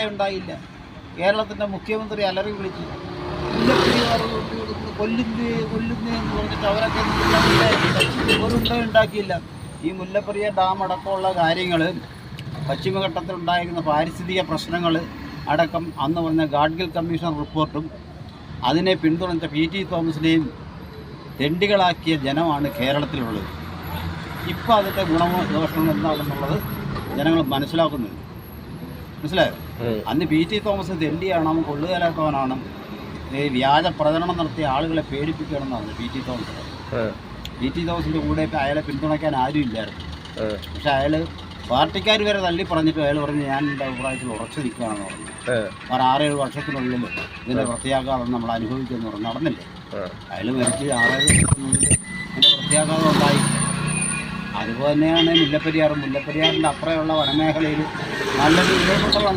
ഉണ്ടായില്ല. കേരളത്തിൻ്റെ മുഖ്യമന്ത്രി അലറി വിളിച്ചു മുല്ലപ്പെരിയാർ കൊല്ലുന്നേ എന്ന് പറഞ്ഞിട്ട് അവരൊക്കെ ഉണ്ടാക്കിയില്ല. ഈ മുല്ലപ്പെരിയാർ ഡാം അടക്കമുള്ള കാര്യങ്ങൾ, പശ്ചിമഘട്ടത്തിലുണ്ടായിരുന്ന പാരിസ്ഥിതിക പ്രശ്നങ്ങൾ അടക്കം അന്ന് പറഞ്ഞ ഗാഡ്ഗിൽ കമ്മീഷൻ റിപ്പോർട്ടും അതിനെ പിന്തുണച്ച PT തോമസിനെയും തെണ്ടികളാക്കിയ ജനമാണ് കേരളത്തിലുള്ളത്. ഇപ്പോൾ അതിൻ്റെ ഗുണമോ ദോഷമോ എന്താണെന്നുള്ളത് ജനങ്ങൾ മനസ്സിലാക്കുന്നുണ്ട്. മനസ്സിലായോ? അന്ന് PT തോമസ് തെണ്ടിയാണ്, കൊള്ളുകയല്ലാത്തവനാണ്, വ്യാജ പ്രചരണം നടത്തിയ ആളുകളെ പേടിപ്പിക്കുകയാണെന്നാണ് PT തോമസ്. PT തോമസിൻ്റെ കൂടെ അയാളെ പിന്തുണയ്ക്കാൻ ആരും ഇല്ലായിരുന്നു. പക്ഷെ അയാൾ പാർട്ടിക്കാർ വരെ തള്ളി പറഞ്ഞിട്ട് അയാൾ പറഞ്ഞു ഞാൻ എൻ്റെ അഭിപ്രായത്തിൽ ഉറച്ചു നിൽക്കുകയാണെന്ന് പറഞ്ഞു. 6-7 വർഷത്തിനുള്ളിൽ ഇതിൻ്റെ പ്രത്യാഘാതം നമ്മൾ അനുഭവിക്കുമെന്ന് പറഞ്ഞു. നടന്നില്ലേ? അയാൾ മരിച്ച് 6-7 വർഷത്തിനുള്ളിൽ ഇതിൻ്റെ പ്രത്യാഘാതം ഉണ്ടായി. അതുപോലെ തന്നെയാണ് മുല്ലപ്പെരിയാറിൻ്റെ അപ്പുറമുള്ള വനമേഖലയിൽ നല്ലൊരു